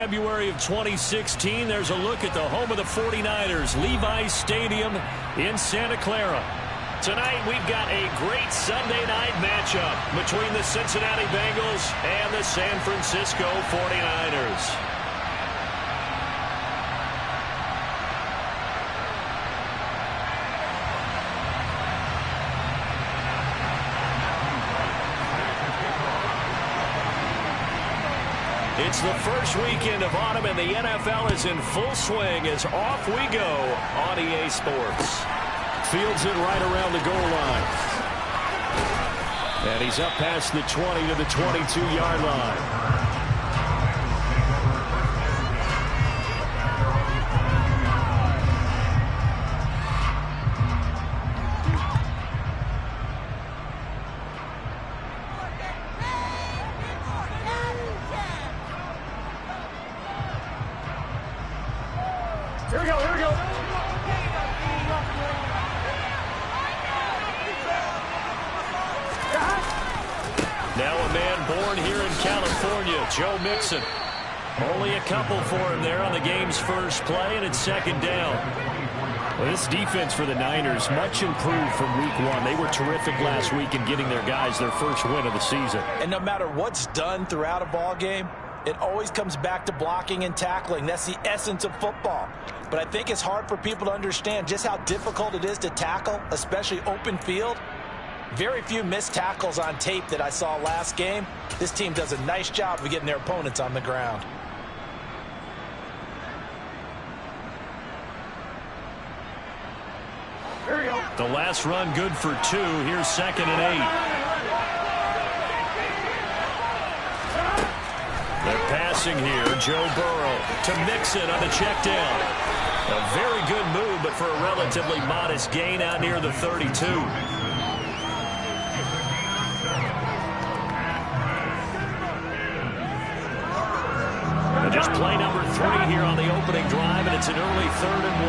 February of 2016, there's a look at the home of the 49ers, Levi's Stadium in Santa Clara. Tonight, we've got a great Sunday night matchup between the Cincinnati Bengals and the San Francisco 49ers. It's the first weekend of autumn, and the NFL is in full swing as off we go on EA Sports. Fields it right around the goal line. And he's up past the 20 to the 22-yard line. Joe Mixon. Only a couple for him there on the game's first play, and it's second down. Well, this defense for the Niners, much improved from week one. They were terrific last week in getting their guys their first win of the season. And no matter what's done throughout a ball game, it always comes back to blocking and tackling. That's the essence of football. But I think it's hard for people to understand just how difficult it is to tackle, especially open field. Very few missed tackles on tape that I saw last game. This team does a nice job of getting their opponents on the ground. Here we go. The last run good for 2. Here's 2nd and 8. They're passing here. Joe Burrow to Mixon on the check down. A very good move, but for a relatively modest gain out near the 32. Just play number 3 here on the opening drive, and it's an early 3rd and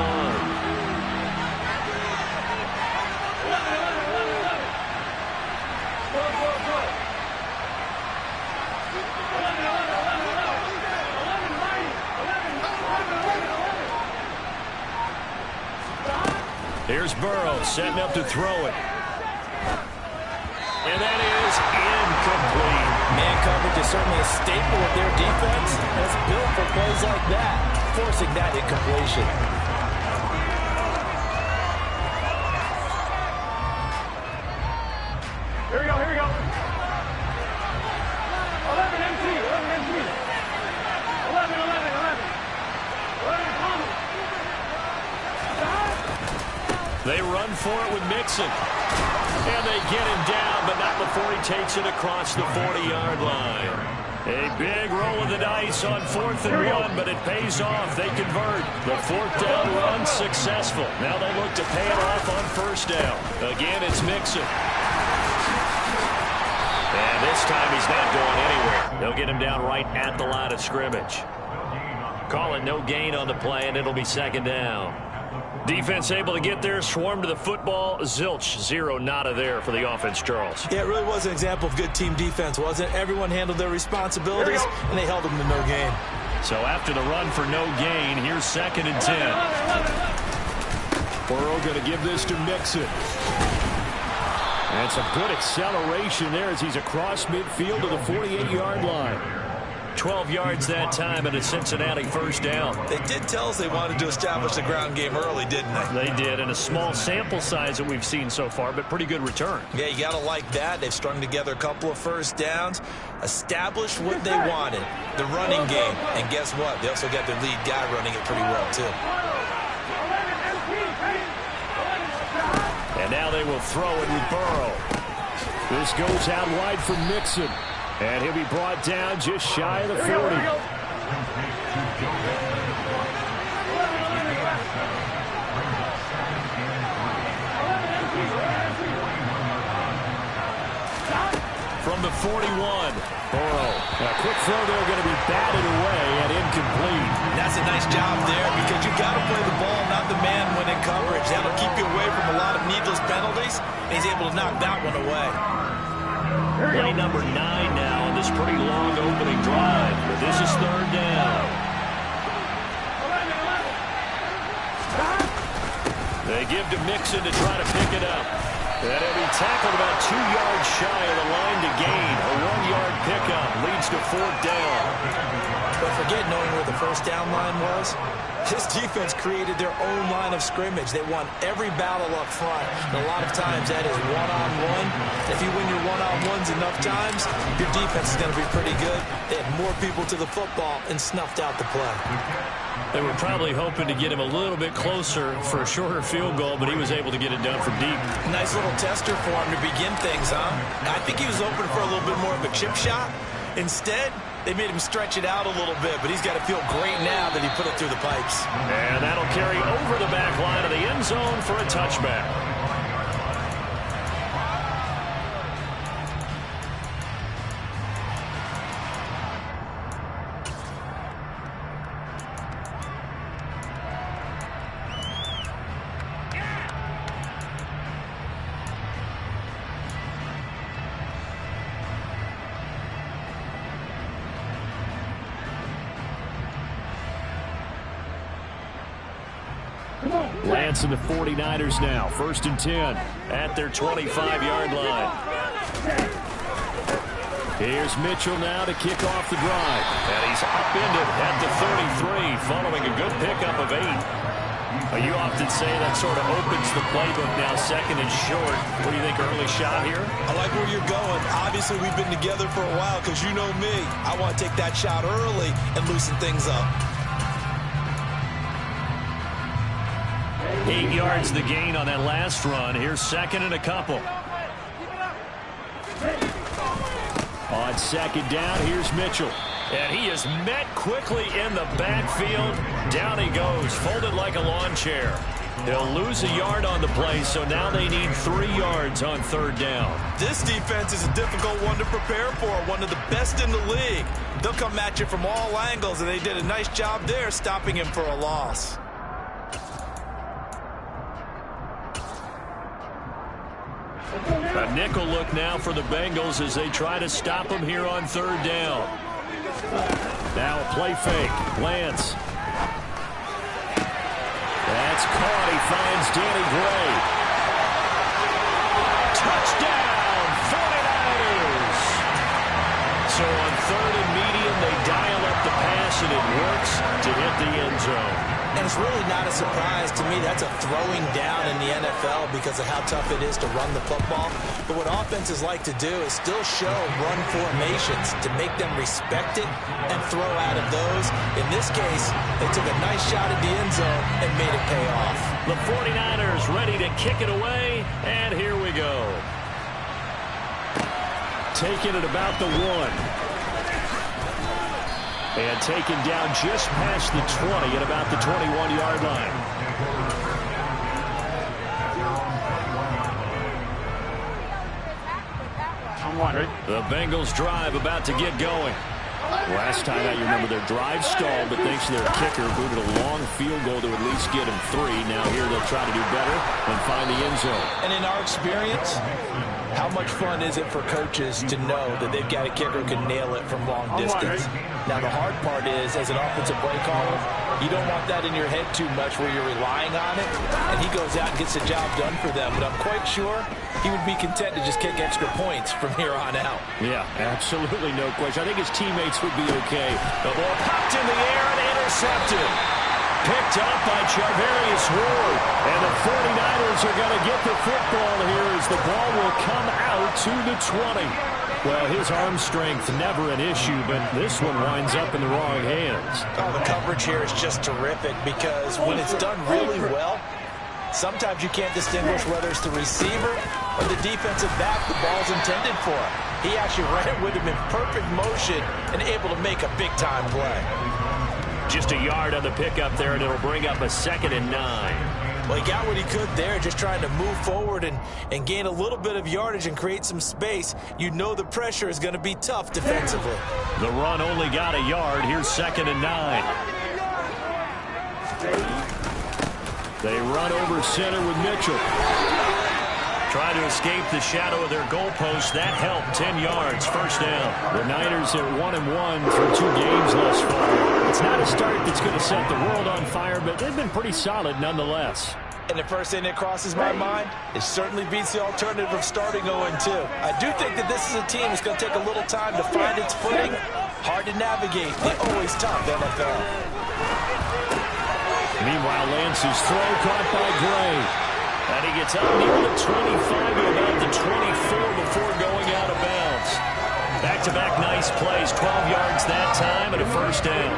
1. Here's Burrow setting up to throw it. And that is incomplete. Man coverage is certainly a staple of their defense. It's built for plays like that, forcing that incompletion. Here we go, here we go. 11 MT, 11 MT. 11, 11, 11. 11 coming. They run for it with Mixon. And they get him down, but not before he takes it across the 40-yard line. A big roll of the dice on 4th and 1, but it pays off. They convert. The 4th down run successful. Now they look to pay it off on 1st down. Again, it's Mixon. And this time he's not going anywhere. They'll get him down right at the line of scrimmage. Call it no gain on the play, and it'll be 2nd down. Defense able to get there, swarm to the football. Zilch, 0 nada there for the offense, Charles. Yeah, it really was an example of good team defense, wasn't it? Everyone handled their responsibilities, and they held them to no gain. So after the run for no gain, here's 2nd and 10. Burrow going to give this to Mixon. And some good acceleration there as he's across midfield to the 48-yard line. 12 yards that time and a Cincinnati 1st down. They did tell us they wanted to establish the ground game early, didn't they? They did, and a small sample size that we've seen so far, but pretty good return. Yeah, you got to like that. They've strung together a couple of 1st downs, established what they wanted, the running game. And guess what? They also got their lead guy running it pretty well, too. And now they will throw it with Burrow. This goes out wide for Mixon. And he'll be brought down just shy of the 40. From the 41, Burrow. A quick throw there going to be batted away and incomplete. That's a nice job there because you got to play the ball, not the man when in coverage. That'll keep you away from a lot of needless penalties. And he's able to knock that one away. Play number 9 now on this pretty long opening drive. But this is 3rd down. They give to Mixon to try to pick it up. And he'll be tackled about 2 yards shy of the line to gain. A 1-yard pickup leads to 4th down. But forget knowing where the first down line was. This defense created their own line of scrimmage. They won every battle up front. And a lot of times that is one-on-one. If you win your one-on-ones enough times, your defense is going to be pretty good. They had more people to the football and snuffed out the play. They were probably hoping to get him a little bit closer for a shorter field goal, but he was able to get it done from deep. Nice little tester for him to begin things, huh? I think he was open for a little bit more of a chip shot. Instead, they made him stretch it out a little bit, but he's got to feel great now that he put it through the pipes. And that'll carry over the back line of the end zone for a touchback. Lance and the 49ers now. 1st and 10 at their 25-yard line. Here's Mitchell now to kick off the drive. And he's upended at the 33 following a good pickup of 8. You often say that sort of opens the playbook now, 2nd and short. What do you think, early shot here? I like where you're going. Obviously, we've been together for a while because you know me. I want to take that shot early and loosen things up. 8 yards the gain on that last run. Here's 2nd and a couple. On 2nd down, here's Mitchell. And he is met quickly in the backfield. Down he goes, folded like a lawn chair. They'll lose a yard on the play, so now they need 3 yards on 3rd down. This defense is a difficult one to prepare for, one of the best in the league. They'll come at you from all angles, and they did a nice job there stopping him for a loss. A nickel look now for the Bengals as they try to stop him here on 3rd down. Now a play fake. Lance. That's caught. He finds Danny Gray. Touchdown, 49ers. So on 3rd and medium, they dial up the pass, and it works to hit the end zone. And it's really not a surprise to me. That's a throwing down in the NFL because of how tough it is to run the football. But what offenses like to do is still show run formations to make them respect it and throw out of those. In this case, they took a nice shot at the end zone and made it pay off. The 49ers ready to kick it away, and here we go. Taking it about the 1. And taken down just past the 20 at about the 21-yard line. The Bengals drive about to get going. Last time out, you remember their drive stalled, but thanks to their kicker, booted a long field goal to at least get them 3. Now here they'll try to do better and find the end zone. And in our experience, how much fun is it for coaches to know that they've got a kicker who can nail it from long distance? Now, the hard part is, as an offensive play caller, you don't want that in your head too much where you're relying on it, and he goes out and gets the job done for them. But I'm quite sure he would be content to just kick extra points from here on out. Yeah, absolutely no question. I think his teammates would be okay. The ball popped in the air and intercepted. Picked up by Charvarius Ward. And the 49ers are going to get the football here as the ball will come out to the 20. Well, his arm strength never an issue, but this one winds up in the wrong hands. Oh, the coverage here is just terrific because when it's done really well, sometimes you can't distinguish whether it's the receiver or the defensive back the ball's intended for. He actually ran with him in perfect motion and able to make a big-time play. Just a yard on the pickup there, and it'll bring up a 2nd and 9. Well, he got what he could there, just trying to move forward and gain a little bit of yardage and create some space. You know the pressure is going to be tough defensively. The run only got a yard. Here's 2nd and 9. They run over center with Mitchell. Trying to escape the shadow of their goalpost. That helped. 10 yards. 1st down. The Niners are 1-1 through 2 games thus far. It's not a start that's going to set the world on fire, but they've been pretty solid nonetheless. And the first thing that crosses my mind, it certainly beats the alternative of starting 0-2. I do think that this is a team that's going to take a little time to find its footing. Hard to navigate the always tough NFL. Meanwhile, Lance's throw caught by Gray. And he gets up near the 25 to about the 24 before going out of bounds. Back-to-back nice plays, 12 yards that time and a first down.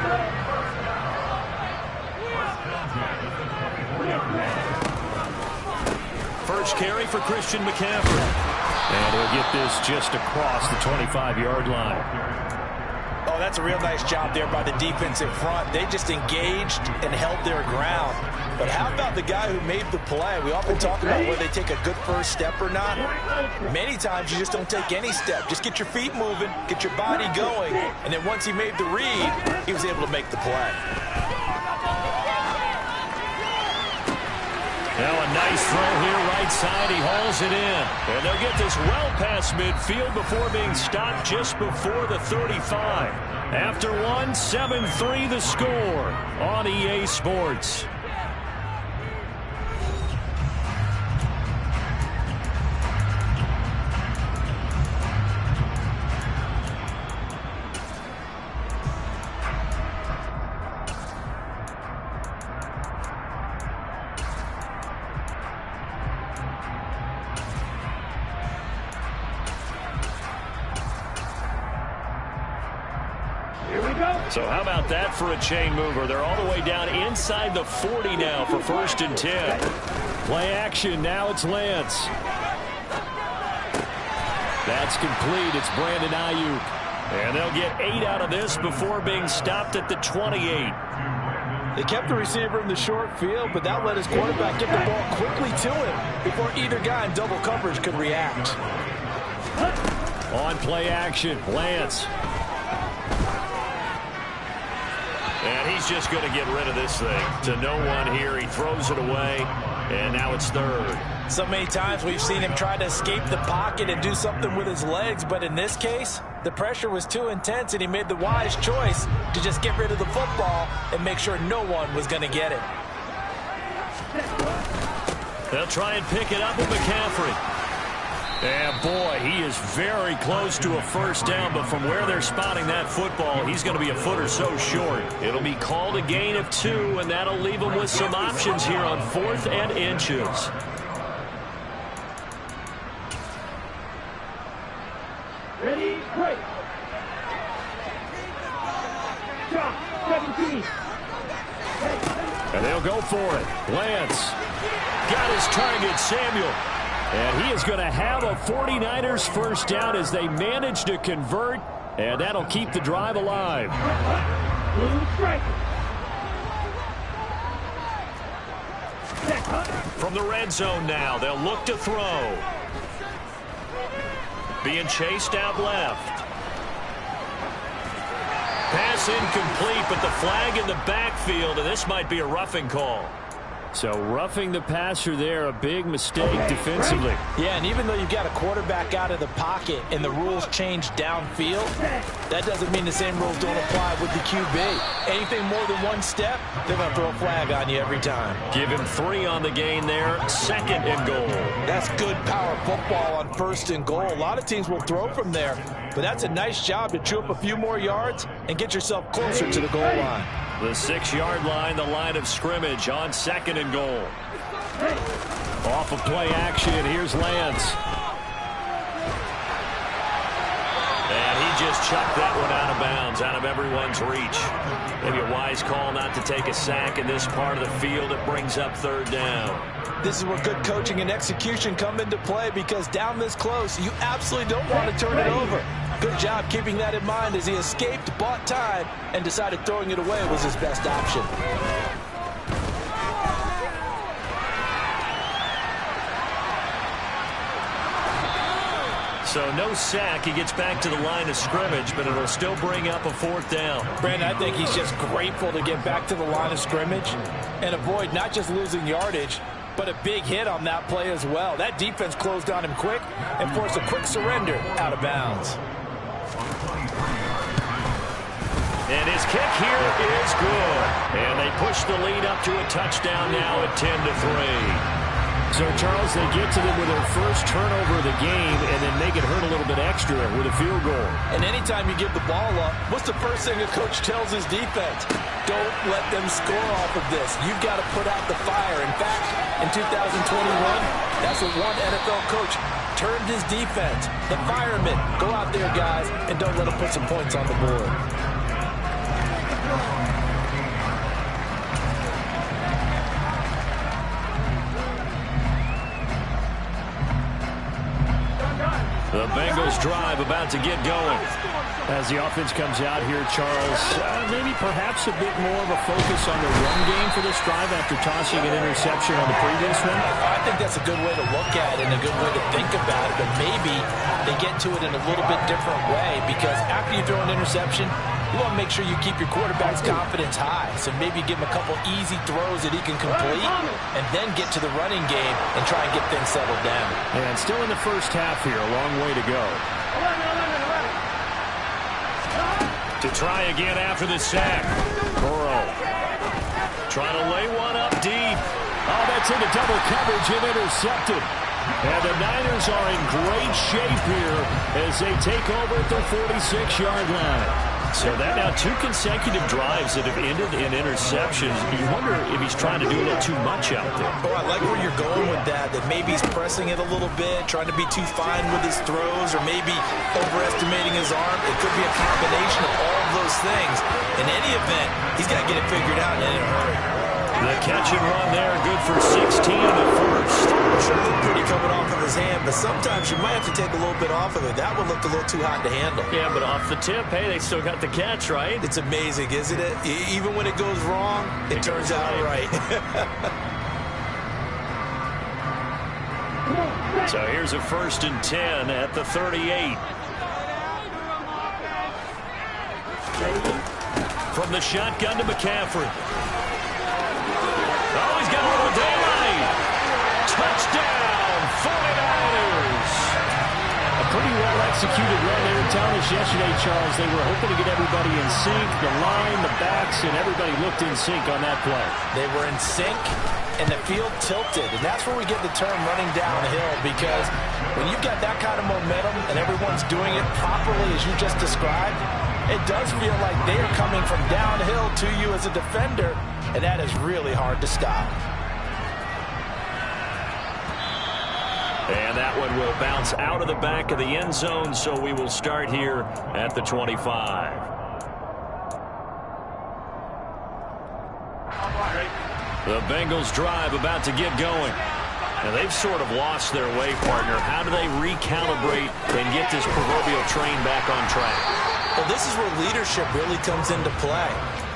First carry for Christian McCaffrey. And he'll get this just across the 25-yard line. Oh, that's a real nice job there by the defense in front. They just engaged and held their ground. But how about the guy who made the play? We often talk about whether they take a good first step or not. Many times you just don't take any step. Just get your feet moving, get your body going, and then once he made the read, he was able to make the play. Now a nice throw here right side. He hauls it in. And they'll get this well past midfield before being stopped just before the 35. After one, 7-3 the score on EA Sports. So how about that for a chain mover? They're all the way down inside the 40 now for 1st and 10. Play action. Now it's Lance. That's complete. It's Brandon Ayuk. And they'll get 8 out of this before being stopped at the 28. They kept the receiver in the short field, but that let his quarterback get the ball quickly to him before either guy in double coverage could react. On play action, Lance. And he's just going to get rid of this thing. To no one here. He throws it away, and now it's 3rd. So many times we've seen him try to escape the pocket and do something with his legs, but in this case, the pressure was too intense, and he made the wise choice to just get rid of the football and make sure no one was going to get it. They'll try and pick it up with McCaffrey. And boy, he is very close to a first down, but from where they're spotting that football, he's going to be a foot or so short. It'll be called a gain of 2, and that'll leave him with some options here on 4th and inches. Ready, break. Drop, 17. And they'll go for it. Lance got his target, Samuel. And he is going to have a 49ers first down as they manage to convert, and that'll keep the drive alive. From the red zone now, they'll look to throw. Being chased out left. Pass incomplete, but the flag in the backfield, and this might be a roughing call. So roughing the passer there, a big mistake defensively. Yeah, and even though you've got a quarterback out of the pocket and the rules change downfield, that doesn't mean the same rules don't apply with the QB. Anything more than one step, they're going to throw a flag on you every time. Give him 3 on the gain there, 2nd and goal. That's good power football on 1st and goal. A lot of teams will throw from there, but that's a nice job to chew up a few more yards and get yourself closer to the goal line. The 6-yard line, the line of scrimmage on 2nd and goal. Off of play action, here's Lance. And he just chucked that one out of bounds, out of everyone's reach. Maybe a wise call not to take a sack in this part of the field. It brings up 3rd down. This is where good coaching and execution come into play, because down this close, you absolutely don't want to turn it over. Good job keeping that in mind as he escaped, bought time, and decided throwing it away was his best option. So no sack. He gets back to the line of scrimmage, but it'll still bring up a 4th down. Brandon, I think he's just grateful to get back to the line of scrimmage and avoid not just losing yardage, but a big hit on that play as well. That defense closed on him quick and forced a quick surrender out of bounds. And his kick here is good. And they push the lead up to a touchdown now at 10-3. So, Charles, they get to them with their first turnover of the game and then make it hurt a little bit extra with a field goal. And anytime you give the ball up, what's the first thing a coach tells his defense? Don't let them score off of this. You've got to put out the fire. In fact, in 2021, that's what one NFL coach turned his defense. The firemen. Go out there, guys, and don't let them put some points on the board. The Bengals drive about to get going. As the offense comes out here, Charles, maybe perhaps a bit more of a focus on the run game for this drive after tossing an interception on the previous one. I think that's a good way to look at it and a good way to think about it, but maybe they get to it in a little bit different way because after you throw an interception, you want to make sure you keep your quarterback's confidence high. So maybe give him a couple easy throws that he can complete and then get to the running game and try and get things settled down. And still in the first half here, a long way to go. To try again after the sack. Burrow trying to lay one up deep. Oh, that's into double coverage and intercepted. And the Niners are in great shape here as they take over at the 46-yard line. So that now 2 consecutive drives that have ended in interceptions. You wonder if he's trying to do a little too much out there. Oh, I like where you're going with that maybe he's pressing it a little bit, trying to be too fine with his throws, or maybe overestimating his arm. It could be a combination of all of those things. In any event, he's got to get it figured out in a hurry. The catch and run there, good for 16 in the first. Sure looked pretty coming off of his hand, but sometimes you might have to take a little bit off of it. That one looked a little too hot to handle. Yeah, but off the tip, hey, they still got the catch, right? It's amazing, isn't it? Even when it goes wrong, it turns out right. So here's a 1st and 10 at the 38. From the shotgun to McCaffrey. Oh, he's got a little daylight. Touchdown, 49ers. A pretty well-executed run there in Thomas yesterday, Charles. They were hoping to get everybody in sync, the line, the backs, and everybody looked in sync on that play. They were in sync, and the field tilted. And that's where we get the term running downhill, because when you've got that kind of momentum and everyone's doing it properly as you just described, it does feel like they are coming from downhill to you as a defender, and that is really hard to stop. And that one will bounce out of the back of the end zone, so we will start here at the 25. The Bengals drive about to get going. And they've sort of lost their way, partner. How do they recalibrate and get this proverbial train back on track? Well, this is where leadership really comes into play.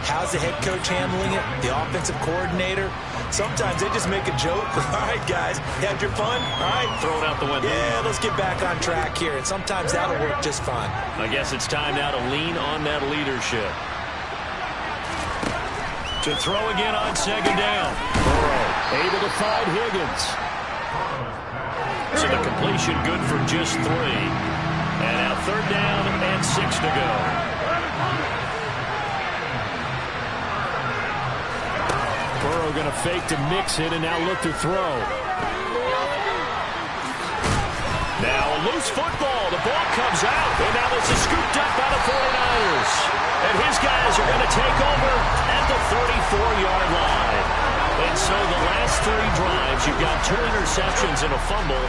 How's the head coach handling it? The offensive coordinator? Sometimes they just make a joke. All right, guys, you had your fun? All right. Throw it out the window. Yeah, let's get back on track here. And sometimes that'll work just fine. I guess it's time now to lean on that leadership. To throw again on 2nd down. Burrow able to find Higgins. So the completion good for just 3. And now 3rd down and 6 to go. Burrow going to fake to mix it and now look to throw. Now a loose football. The ball comes out. And now this is scooped up by the 49ers. And his guys are going to take over at the 34-yard line. And so the last 3 drives, you've got 2 interceptions and a fumble.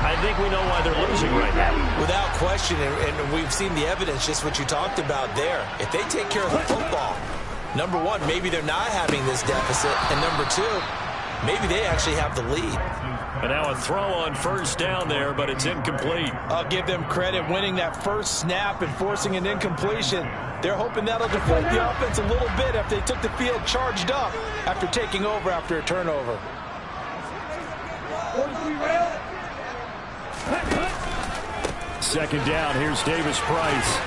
I think we know why they're losing right now. Without question, and we've seen the evidence, just what you talked about there. If they take care of the football, number 1, maybe they're not having this deficit. And number 2, maybe they actually have the lead. And now a throw on 1st down there, but it's incomplete. I'll give them credit winning that first snap and forcing an incompletion. They're hoping that'll deflate the offense a little bit if they took the field charged up after taking over after a turnover. 2nd down, here's Davis Price.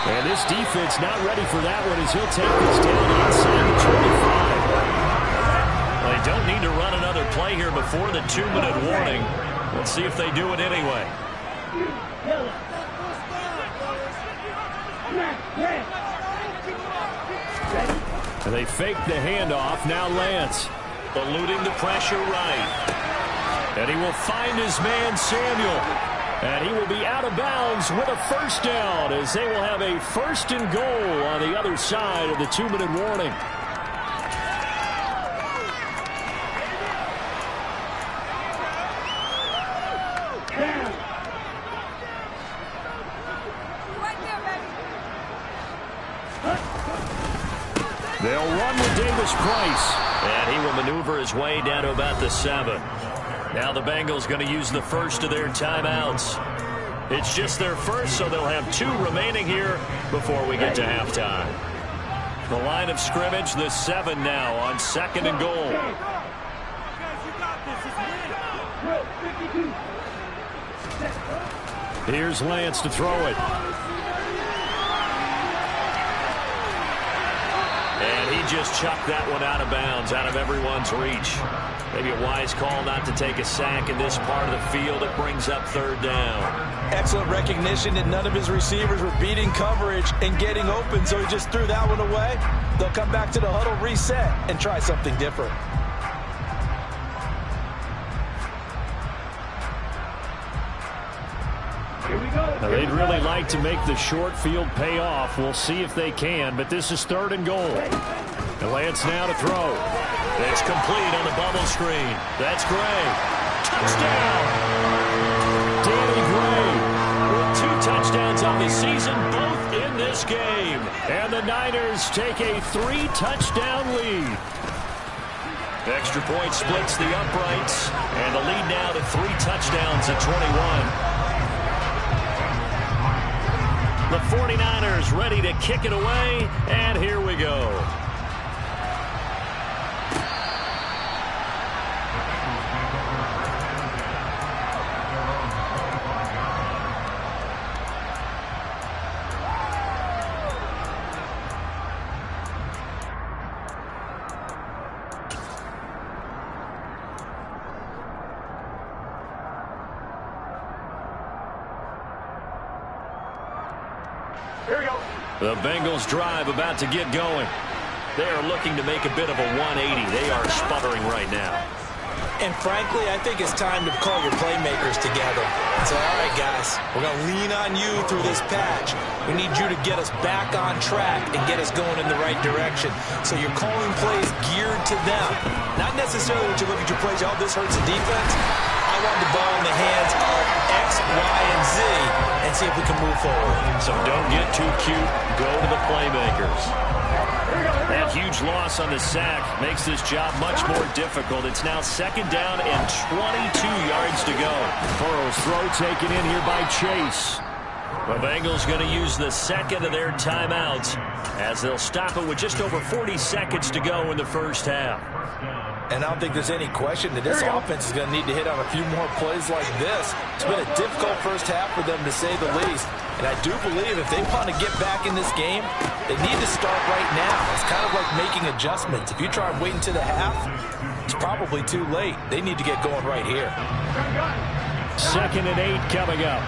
And this defense not ready for that one as he'll take this down inside the 25. Well, they don't need to run another play here before the 2-minute warning. Let's see if they do it anyway. And they fake the handoff. Now Lance. Eluding the pressure right. And he will find his man, Samuel. And he will be out of bounds with a first down as they will have a 1st and goal on the other side of the 2-minute warning. They'll run with Davis Price. And he will maneuver his way down to about the 7. Now the Bengals going to use the first of their timeouts. It's just their first, so they'll have 2 remaining here before we get to halftime. The line of scrimmage, the 7 now on 2nd and goal. Here's Lance to throw it. And he just chucked that one out of bounds, out of everyone's reach. Maybe a wise call not to take a sack in this part of the field. It brings up 3rd down. Excellent recognition that none of his receivers were beating coverage and getting open, so he just threw that one away. They'll come back to the huddle, reset, and try something different. Now, they'd really like to make the short field pay off. We'll see if they can, but this is 3rd and goal. And Lance now to throw. It's complete on the bubble screen. That's Gray. Touchdown! Danny Gray with 2 touchdowns on the season, both in this game. And the Niners take a 3-touchdown lead. Extra point splits the uprights, and the lead now to 3 touchdowns at 21. The 49ers ready to kick it away, and here we go. The Bengals drive about to get going. They are looking to make a bit of a 180. They are sputtering right now. And frankly, I think it's time to call your playmakers together and say, all right, guys, we're going to lean on you through this patch. We need you to get us back on track and get us going in the right direction. So you're calling plays geared to them. Not necessarily when you look at your plays, oh, this hurts the defense. I want the ball in the hands of X, Y, and Z and see if we can move forward. So don't get too cute. Go to the playmakers. That huge loss on the sack makes this job much more difficult. It's now 2nd down and 22 yards to go. Burrow's throw taken in here by Chase. The Bengals going to use the 2nd of their timeouts as they'll stop it with just over 40 seconds to go in the first half. And I don't think there's any question that this offense is going to need to hit on a few more plays like this. It's been a difficult first half for them, to say the least. And I do believe if they want to get back in this game, they need to start right now. It's kind of like making adjustments. If you try and wait until the half, it's probably too late. They need to get going right here. 2nd and 8 coming up.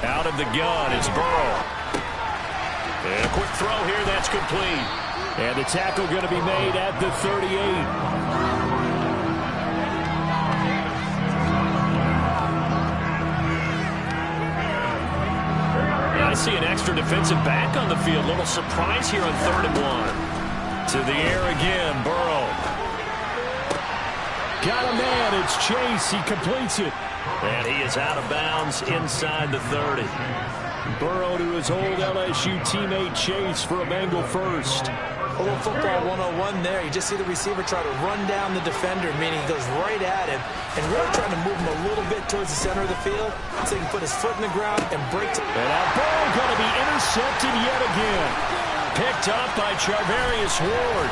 Out of the gun, it's Burrow. And a quick throw here, that's complete. And the tackle going to be made at the 38. I see an extra defensive back on the field. Little surprise here on 3rd and 1. To the air again, Burrow. Got a man, it's Chase. He completes it. And he is out of bounds inside the 30. Burrow to his old LSU teammate Chase for a Bengal first. A little football 101 there. You just see the receiver try to run down the defender, meaning he goes right at him and really trying to move him a little bit towards the center of the field so he can put his foot in the ground and break. And now Burrow going to be intercepted yet again. Picked up by Charvarius Ward.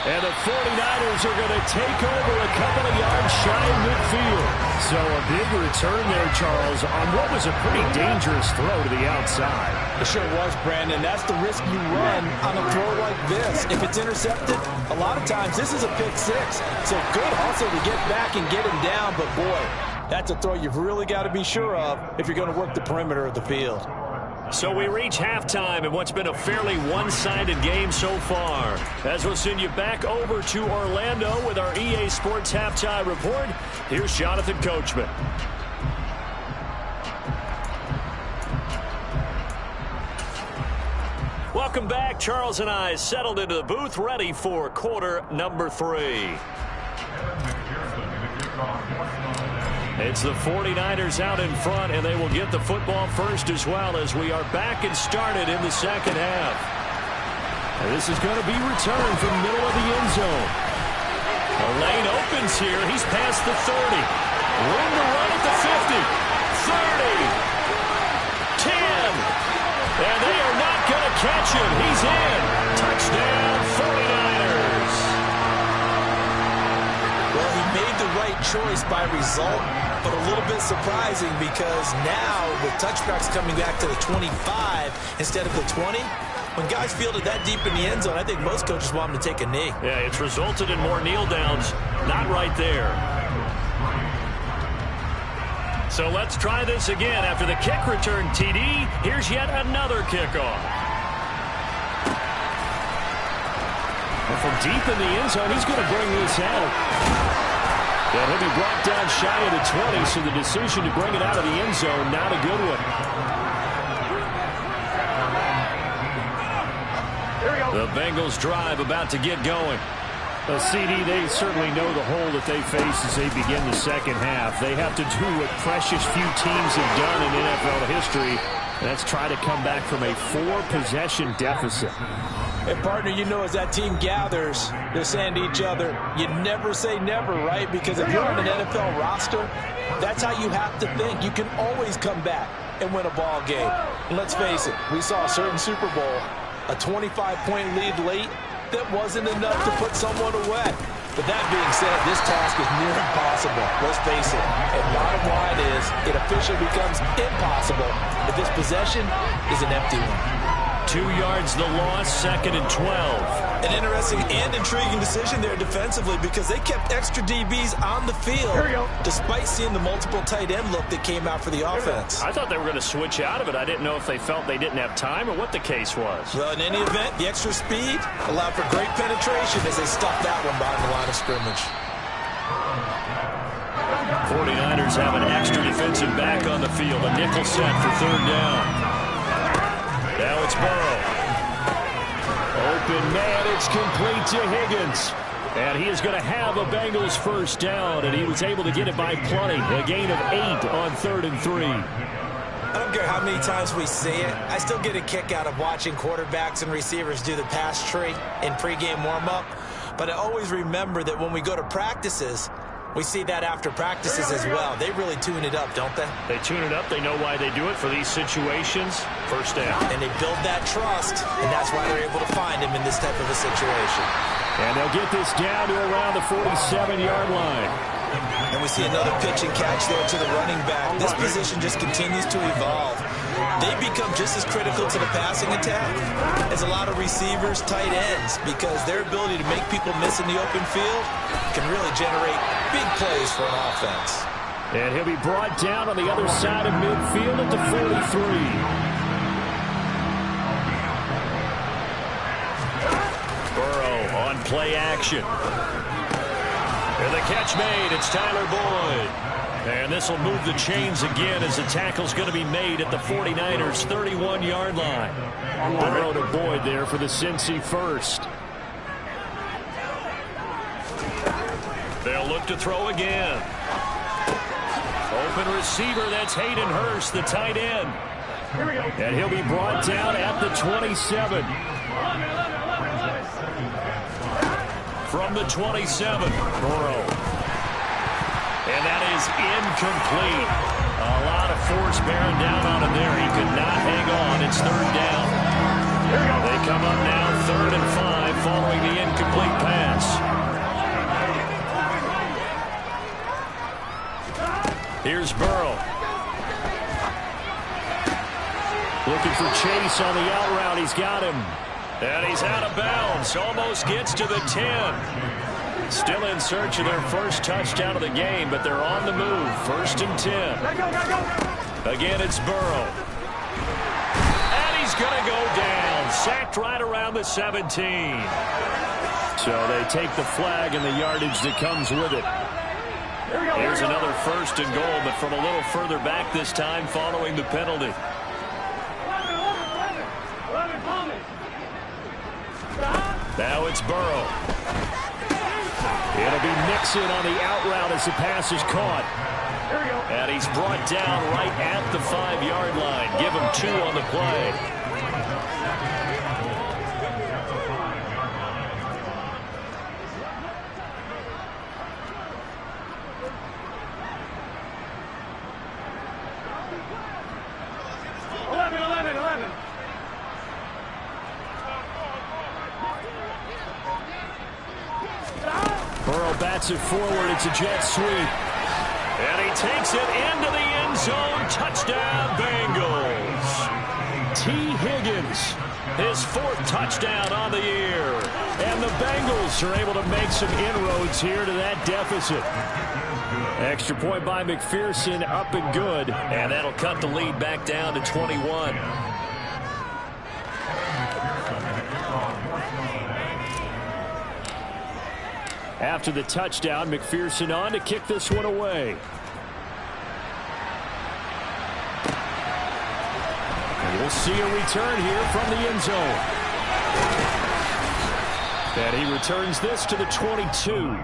And the 49ers are going to take over a couple of yards shy of midfield. So a big return there, Charles, on what was a pretty dangerous throw to the outside. It sure was, Brandon. That's the risk you run on a throw like this. If it's intercepted, a lot of times this is a pick 6. So good hustle to get back and get him down. But, boy, That's a throw you've really got to be sure of if you're going to work the perimeter of the field. So we reach halftime in what's been a fairly one-sided game so far. As we'll send you back over to Orlando with our EA Sports Halftime Report, here's Jonathan Coachman. Welcome back. Charles and I settled into the booth, ready for quarter number 3. It's the 49ers out in front, and they will get the football first as well as we are back and started in the second half. And this is going to be returned from the middle of the end zone. The lane opens here. He's past the 30. Room to run at the 50. 30. 10. And they are not going to catch him. He's in. Touchdown, 49ers. Well, he made the right choice by result, but a little bit surprising because now with touchbacks coming back to the 25 instead of the 20, when guys fielded that deep in the end zone, I think most coaches want them to take a knee. Yeah, it's resulted in more kneel downs. Not right there. So let's try this again. After the kick return TD, here's yet another kickoff. And from deep in the end zone, he's going to bring this out. And he'll be brought down shy of the 20, so the decision to bring it out of the end zone, not a good one. The Bengals drive about to get going. CD, they certainly know the hole that they face as they begin the second half. They have to do what precious few teams have done in NFL history, and that's try to come back from a 4-possession deficit. And, partner, you know as that team gathers, they're saying to each other, you never say never, right? Because if you're on an NFL roster, that's how you have to think. You can always come back and win a ball game. And let's face it, we saw a certain Super Bowl, a 25-point lead late, that wasn't enough to put someone away. But that being said, this task is near impossible. Let's face it. And bottom line is, it officially becomes impossible if this possession is an empty one. 2 yards the loss, 2nd and 12. An interesting and intriguing decision there defensively because they kept extra DBs on the field despite seeing the multiple tight end look that came out for the offense. I thought they were going to switch out of it. I didn't know if they felt they didn't have time or what the case was. Well, in any event, the extra speed allowed for great penetration as they stuffed that one behind the line of scrimmage. 49ers have an extra defensive back on the field. A nickel set for 3rd down. Now it's Burrow. Open man, it's complete to Higgins. And he is going to have a Bengals first down, and he was able to get it by plenty. A gain of 8 on 3rd and 3. I don't care how many times we see it. I still get a kick out of watching quarterbacks and receivers do the pass tree in pregame warm-up. But I always remember that when we go to practices, we see that after practices as well. They really tune it up, don't they? They tune it up. They know why they do it for these situations. First down. And they build that trust, and that's why they're able to find him in this type of a situation. And they'll get this down to around the 47-yard line. And we see another pitch and catch there to the running back. This position just continues to evolve. They become just as critical to the passing attack as a lot of receivers, tight ends, because their ability to make people miss in the open field can really generate big plays for an offense. And he'll be brought down on the other side of midfield at the 43. Burrow on play action. And the catch made. It's Tyler Boyd. And this will move the chains again as the tackle's going to be made at the 49ers' 31-yard line. Burrow to Boyd there for the Cincy first. They'll look to throw again. Open receiver, that's Hayden Hurst, the tight end. And he'll be brought down at the 27. From the 27, Burrow. And that is incomplete. A lot of force bearing down on him there. He could not hang on. It's 3rd down. They come up now 3rd and 5 following the incomplete pass. Here's Burrow. Looking for Chase on the out route. He's got him. And he's out of bounds. Almost gets to the 10. Still in search of their first touchdown of the game, but they're on the move. 1st and 10. Again, it's Burrow. And he's going to go down. Sacked right around the 17. So they take the flag and the yardage that comes with it. Here's another 1st and goal, but from a little further back this time following the penalty. Now it's Burrow. It'll be Mixon on the out route as the pass is caught. And he's brought down right at the 5-yard line. Give him 2 on the play. Burrow bats it forward. It's a jet sweep. And he takes it into the end zone. Touchdown, Bengals. T. Higgins, his 4th touchdown on the year. And the Bengals are able to make some inroads here to that deficit. Extra point by McPherson, up and good. And that'll cut the lead back down to 21. After the touchdown, McPherson on to kick this one away. And we'll see a return here from the end zone. And he returns this to the 22.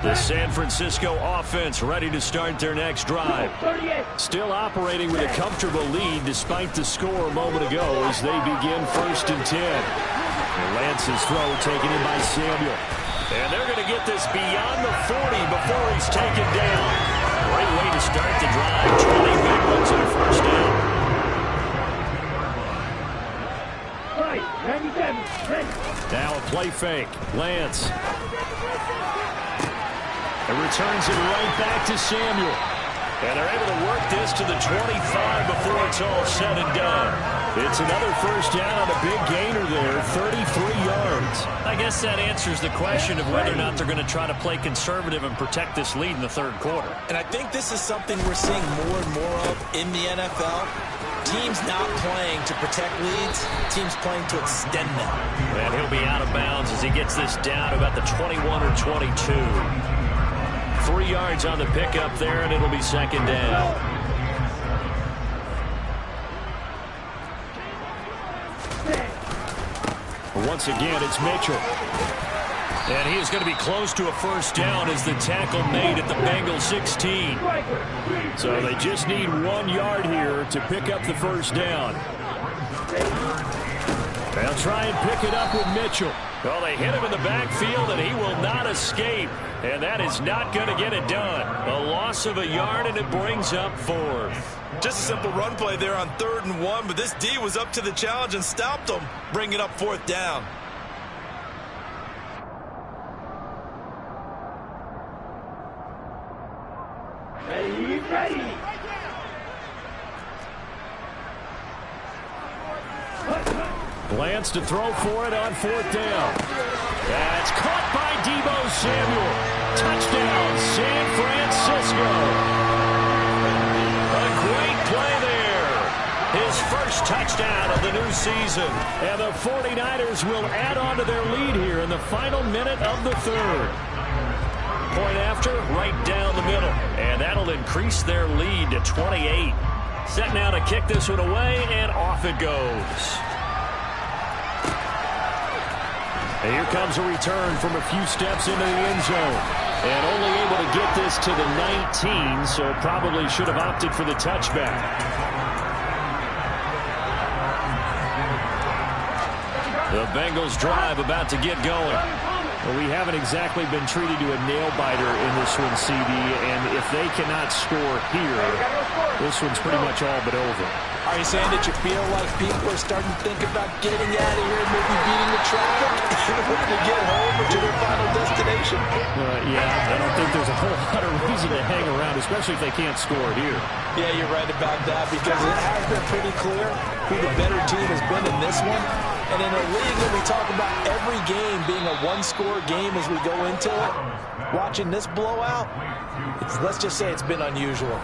The San Francisco offense ready to start their next drive. Still operating with a comfortable lead despite the score a moment ago as they begin 1st and 10. Lance's throw taken in by Samuel. And they're going to get this beyond the 40 before he's taken down. Great way to start the drive. 20 big ones and a 1st down. Now a play fake. Lance. And returns it right back to Samuel. And they're able to work this to the 25 before it's all said and done. It's another 1st down on a big gainer there, 33 yards. I guess that answers the question of whether or not they're going to try to play conservative and protect this lead in the 3rd quarter. And I think this is something we're seeing more and more of in the NFL. Teams not playing to protect leads, teams playing to extend them. And he'll be out of bounds as he gets this down to about the 21 or 22. 3 yards on the pickup there, and it'll be 2nd down. Once again, it's Mitchell. And he is going to be close to a 1st down as the tackle made at the Bengals 16. So they just need 1 yard here to pick up the 1st down. They'll try and pick it up with Mitchell. Well, they hit him in the backfield, and he will not escape. And that is not going to get it done. A loss of a yard, and it brings up 4th. Just a simple run play there on 3rd and 1, but this D was up to the challenge and stopped them, bringing up 4th down. Ready. Lance to throw for it on 4th down. That's caught by Deebo Samuel. Touchdown, San Francisco. A great play there. His 1st touchdown of the new season. And the 49ers will add on to their lead here in the final minute of the 3rd. Point after, right down the middle. And that'll increase their lead to 28. Set now to kick this one away, and off it goes. And here comes a return from a few steps into the end zone. And only able to get this to the 19, so probably should have opted for the touchback. The Bengals drive about to get going. Well, we haven't exactly been treated to a nail-biter in this one, CD, and if they cannot score here, this one's pretty much all but over. Are you saying that you feel like people are starting to think about getting out of here, maybe beating the traffic in order to get home or to their final destination? situation? Yeah, I don't think there's a whole lot of reason to hang around, especially if they can't score here. Yeah, you're right about that, because it has been pretty clear who the better team has been in this one. And in a league that we talk about every game being a one-score game as we go into it, watching this blowout, let's just say it's been unusual.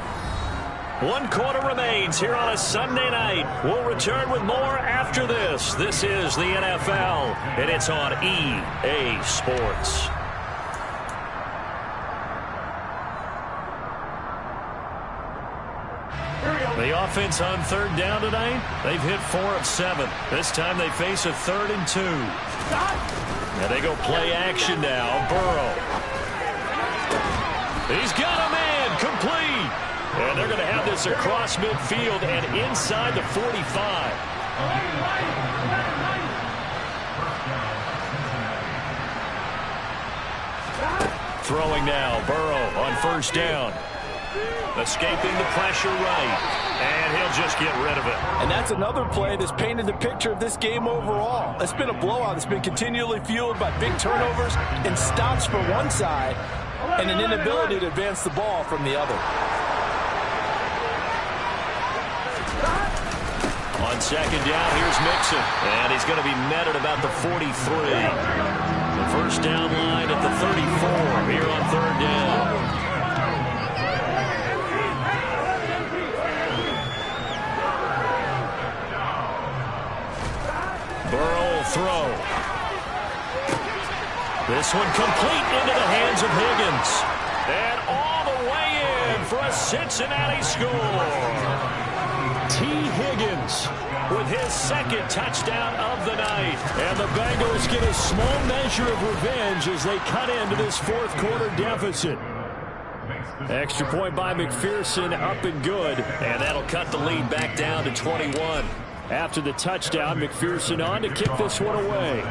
1 quarter remains here on a Sunday night. We'll return with more after this. This is the NFL, and it's on EA Sports. The offense on 3rd down tonight, they've hit 4 of 7. This time they face a 3rd and 2. And they go play action now. Burrow. He's got a man, complete. And they're going to have this across midfield and inside the 45. Throwing now, Burrow on 1st down. Escaping the pressure right. And he'll just get rid of it. And that's another play that's painted the picture of this game overall. It's been a blowout that's been continually fueled by big turnovers and stops for one side and an inability to advance the ball from the other. On 2nd down, here's Mixon. And he's going to be met at about the 43. The 1st down line at the 34 here on 3rd down. Burrow will throw. This one complete into the hands of Higgins. And all the way in for a Cincinnati score. T. Higgins with his 2nd touchdown of the night. And the Bengals get a small measure of revenge as they cut into this 4th quarter deficit. Extra point by McPherson, up and good. And that'll cut the lead back down to 21. After the touchdown, McPherson on to kick this one away.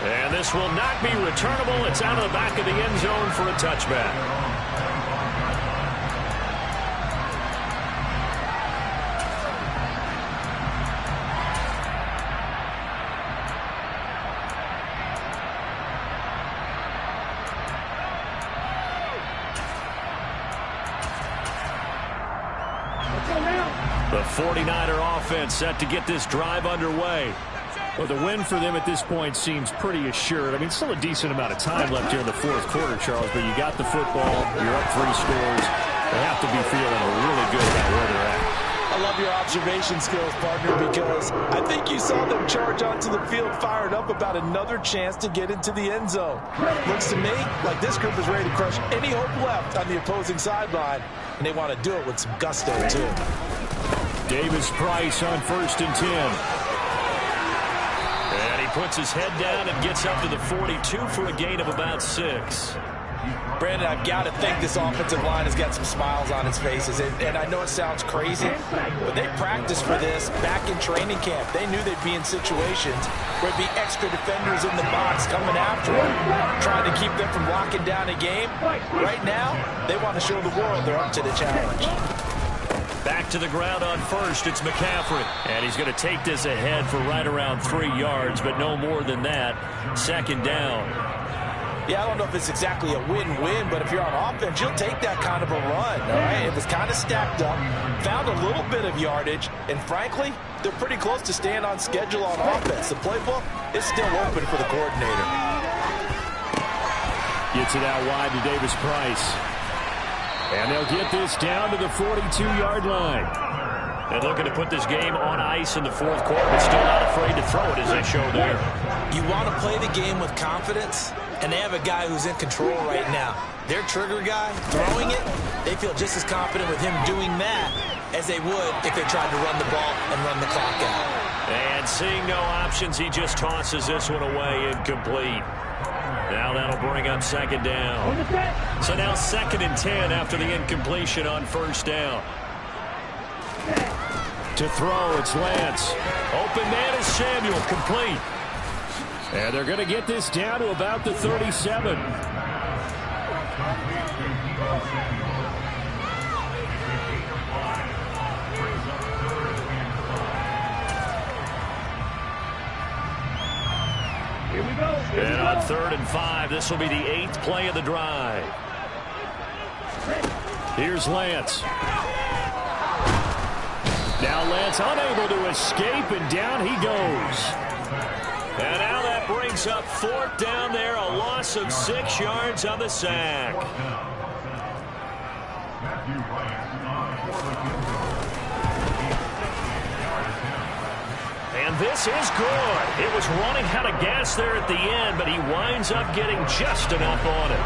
And this will not be returnable. It's out of the back of the end zone for a touchback. The 49er offense set to get this drive underway. Well, the win for them at this point seems pretty assured. I mean, still a decent amount of time left here in the 4th quarter, Charles, but you got the football, you're up 3 scores. They have to be feeling really good about where they're at. I love your observation skills, partner, because I think you saw them charge onto the field fired up about another chance to get into the end zone. Looks to me like this group is ready to crush any hope left on the opposing sideline, and they want to do it with some gusto, too. Davis-Price on 1st and 10. And he puts his head down and gets up to the 42 for a gain of about 6. Brandon, I've got to think this offensive line has got some smiles on its faces. And I know it sounds crazy, but they practiced for this back in training camp. They knew they'd be in situations where there'd be extra defenders in the box coming after them, trying to keep them from locking down a game. Right now, they want to show the world they're up to the challenge. Back to the ground on 1st, it's McCaffrey. And he's going to take this ahead for right around 3 yards, but no more than that. 2nd down. Yeah, I don't know if it's exactly a win-win, but if you're on offense, you'll take that kind of a run, all right? It was kind of stacked up, found a little bit of yardage, and frankly, they're pretty close to staying on schedule on offense. The playbook is still open for the coordinator. Gets it out wide to Davis-Price. And they'll get this down to the 42-yard line. And looking to put this game on ice in the 4th quarter, but still not afraid to throw it, as they show there. You want to play the game with confidence, and they have a guy who's in control right now. Their trigger guy, throwing it, they feel just as confident with him doing that as they would if they tried to run the ball and run the clock out. And seeing no options, he just tosses this one away, incomplete. Now that'll bring up 2nd down. So now 2nd and 10 after the incompletion on 1st down. To throw, it's Lance. Open man is Samuel, complete. And they're going to get this down to about the 37. And on 3rd and 5, this will be the 8th play of the drive. Here's Lance. Now Lance unable to escape, and down he goes. And now that brings up 4th down there, a loss of 6 yards on the sack. And this is good. It was running out of gas there at the end, but he winds up getting just enough on it.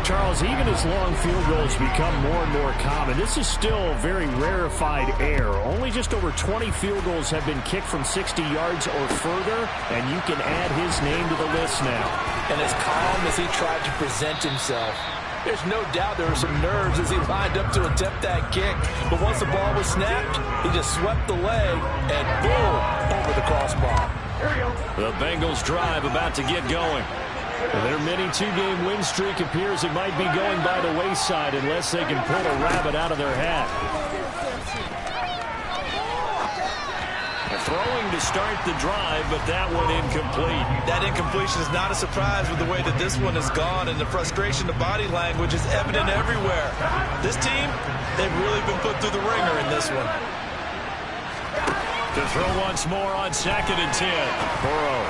Charles, even as long field goals become more and more common, this is still very rarefied air. Only just over 20 field goals have been kicked from 60 yards or further, and you can add his name to the list now. And as calm as he tried to present himself, there's no doubt there were some nerves as he lined up to attempt that kick. But once the ball was snapped, he just swept the leg and boom, over the crossbar. The Bengals drive about to get going. Their mini 2-game win streak appears it might be going by the wayside unless they can pull a rabbit out of their hat. Throwing to start the drive, but that one incomplete. That incompletion is not a surprise with the way that this one has gone, and the frustration, the body language is evident everywhere. This team, they've really been put through the ringer in this one. To throw once more on 2nd and 10. Burrow.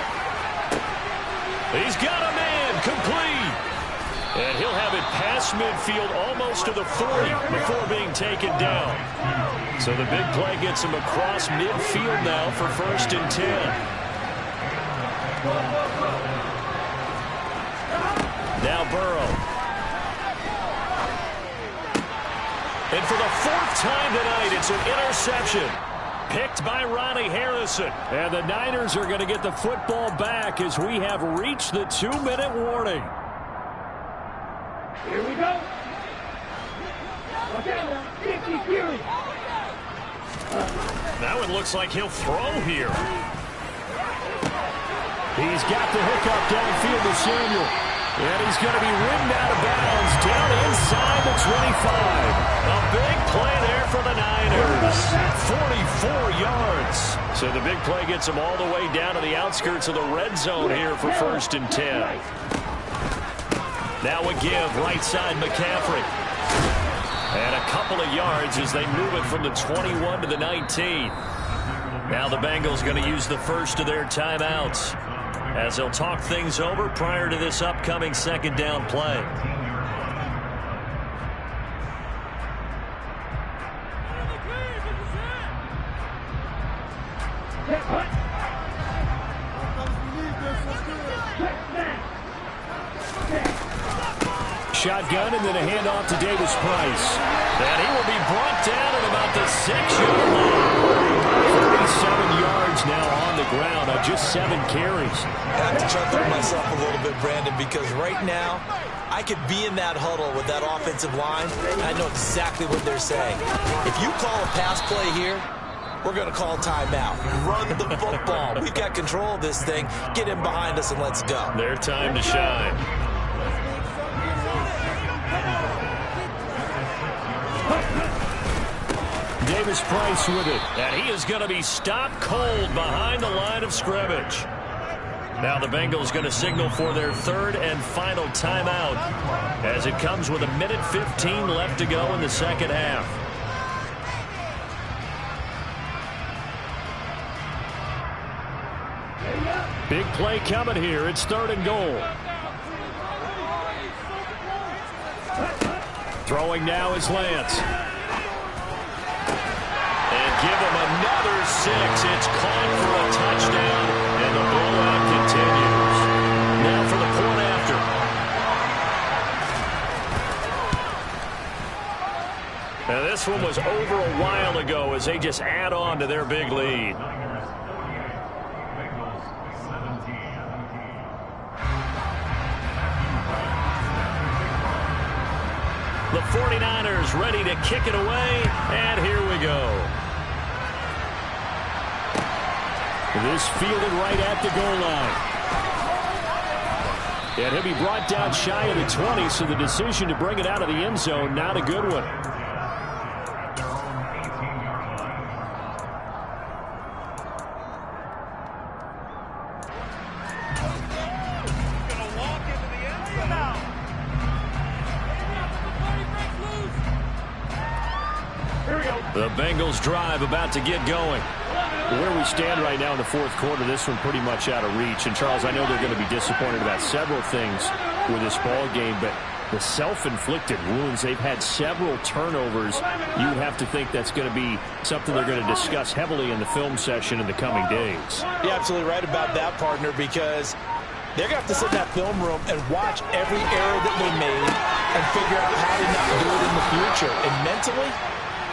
He's got a man, complete. And he'll have it past midfield almost to the 40 before being taken down. So the big play gets him across midfield now for 1st and 10. Now Burrow. And for the 4th time tonight, it's an interception. Picked by Ronnie Harrison. And the Niners are going to get the football back as we have reached the 2-minute warning. Here we go. Watch out now. 50 Fury. That one looks like he'll throw here. He's got the hook up downfield to Samuel. And he's going to be ridden out of bounds down inside the 25. A big play there for the Niners. 44 yards. So the big play gets him all the way down to the outskirts of the red zone here for 1st and 10. Now a give, right side McCaffrey. And a couple of yards as they move it from the 21 to the 19. Now the Bengals going to use the first of their timeouts as they'll talk things over prior to this upcoming 2nd down play. Shotgun and then a handoff to Davis Price. And he will be brought down at about the 6-yard line. 37 yards now on the ground on just 7 carries. I have to chuckle to myself a little bit, Brandon, because right now I could be in that huddle with that offensive line, and I know exactly what they're saying. If you call a pass play here, we're going to call timeout. Run the football. We've got control of this thing. Get in behind us and let's go. Their time to shine. Davis Price with it. And he is going to be stopped cold behind the line of scrimmage. Now the Bengals going to signal for their 3rd and final timeout as it comes with 1:15 left to go in the 2nd half. Big play coming here. It's 3rd and goal. Throwing now is Lance. Give him another 6. It's caught for a touchdown, and the blowout continues. Now for the point after. Now this one was over a while ago as they just add on to their big lead. The 49ers ready to kick it away, and here we go. This fielded right at the goal line. And he'll be brought down shy of the 20, so the decision to bring it out of the end zone, not a good one. The Bengals drive about to get going. Where we stand right now in the fourth quarter, this one pretty much out of reach. And, Charles, I know they're going to be disappointed about several things with this ball game, but the self-inflicted wounds, they've had several turnovers. You have to think that's going to be something they're going to discuss heavily in the film session in the coming days. You're absolutely right about that, partner, because they're going to have to sit in that film room and watch every error that they made and figure out how to not do it in the future. And mentally,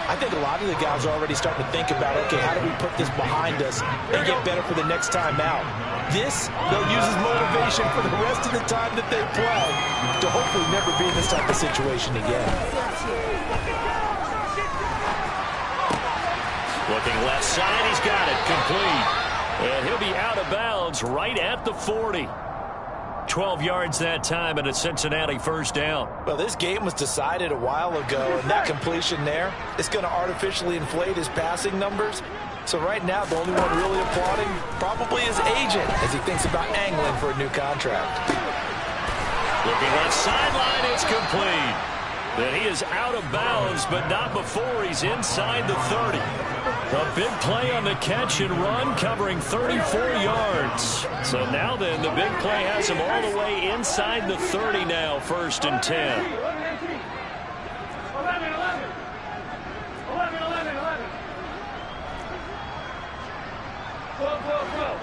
I think a lot of the guys are already starting to think about, okay, how do we put this behind us and get better for the next time out? This, they'll use as motivation for the rest of the time that they play to hopefully never be in this type of situation again. Looking left side, he's got it, complete. And he'll be out of bounds right at the 40. 12 yards that time and a Cincinnati first down. Well, this game was decided a while ago, and that completion there is going to artificially inflate his passing numbers. So right now, the only one really applauding probably his agent as he thinks about angling for a new contract. Looking left sideline, it's complete. Then he is out of bounds, but not before he's inside the 30. A big play on the catch and run, covering 34 yards. So now then, the big play has him all the way inside the 30 now, 1st and 10. 12.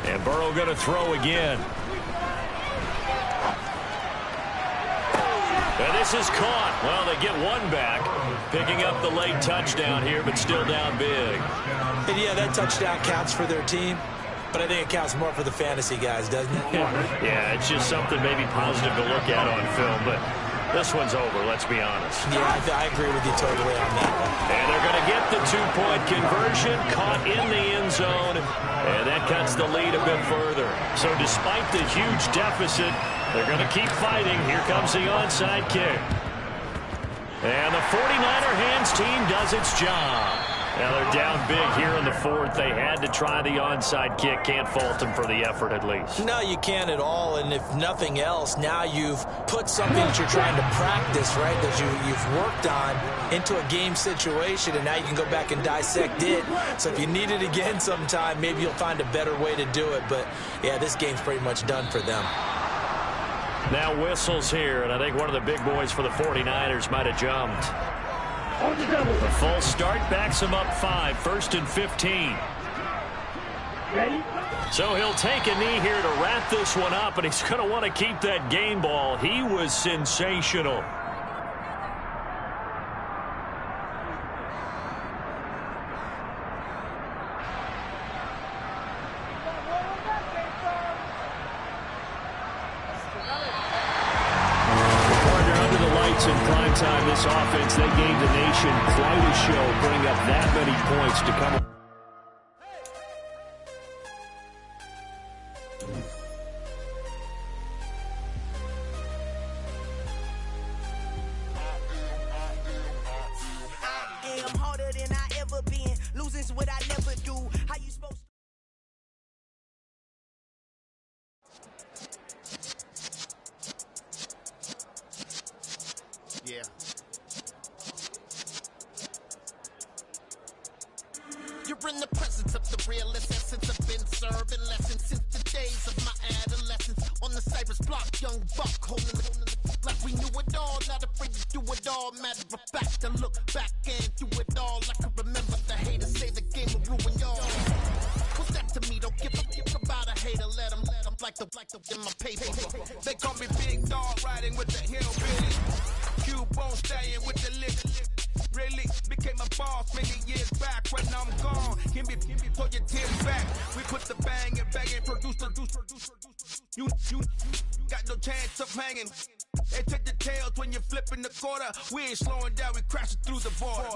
And Burrow going to throw again. And this is caught. Well, they get one back, picking up the late touchdown here, but still down big. And yeah, that touchdown counts for their team, but I think it counts more for the fantasy guys, doesn't it? Yeah, it's just something maybe positive to look at on film, but this one's over, let's be honest. Yeah, I agree with you totally on that one. And they're going to get the two-point conversion, caught in the end zone, and that cuts the lead a bit further. So despite the huge deficit, they're going to keep fighting. Here comes the onside kick. And the 49er hands team does its job. Now they're down big here in the fourth. They had to try the onside kick. Can't fault them for the effort at least. No, you can't at all. And if nothing else, now you've put something that you're trying to practice, right, that you've worked on into a game situation, and now you can go back and dissect it. So if you need it again sometime, maybe you'll find a better way to do it. But, yeah, this game's pretty much done for them. Now whistles here, and I think one of the big boys for the 49ers might have jumped. The full start backs him up 5, 1st and 15. Ready? So he'll take a knee here to wrap this one up, and he's going to want to keep that game ball. He was sensational. In prime time, this offense, they gave the nation quite a show, putting up that many points to come. I'm harder than I ever been. Losing's what I never do. How you supposed to? Yeah. You're in the presence of the realest essence. I've been serving lessons since the days of my adolescence. On the Cypress block, young buck holding the like we knew it all, not afraid to do it all. Matter of fact, I look back and do it all. I can remember the haters say the game will ruin y'all. What's that to me? Don't give about a hater. Let them like the in my paper. They call me Big Dog, riding with the hillbilly. Cubone staying with the lick. Really became a boss many years back. When I'm gone, give me pull your tears back. We put the bang and produce. You got no chance of hanging. They take the tails when you're flipping the quarter. We ain't slowing down, we crashing through the border.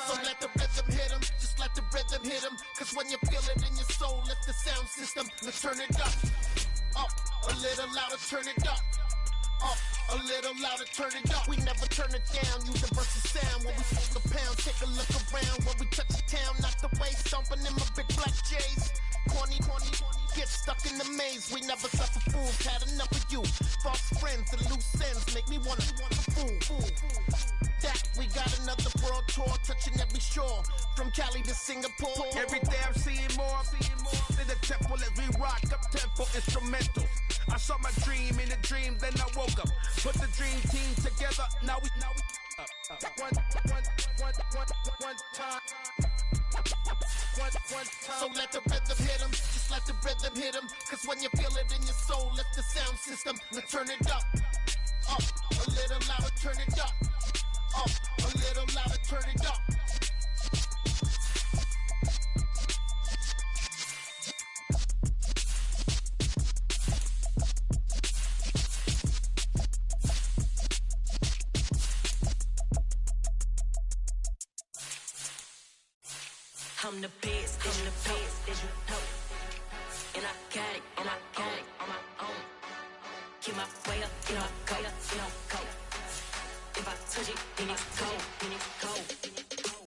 So let the rhythm hit him, just let the rhythm hit him. Cause when you feel it in your soul, lift the sound system, now turn it up. Up, a little louder, turn it up. Up, a little louder, turn it up. We never turn it down. Universal sound when we smoke a pound. Take a look around when we touch the town. Not the way stomping in my big black J's. Corny, get stuck in the maze. We never suffer fools. Had enough of you. False friends and loose ends make me wanna fool. That we got another world tour touching every shore from Cali to Singapore. Every day I'm seeing more in the temple as we rock up tempo instrumentals. I saw my dream in a dream, then I woke up. Put the dream team together. Now we one time. So let the rhythm hit 'em, just let the rhythm hit 'em. Cause when you feel it in your soul, lift the sound system and turn it up. Up, a little louder, turn it up. Up, a little louder, turn it up. I'm the best, did you know? And I got it on my own. Keep my way up, you know, go. If I touch it, then it's cold.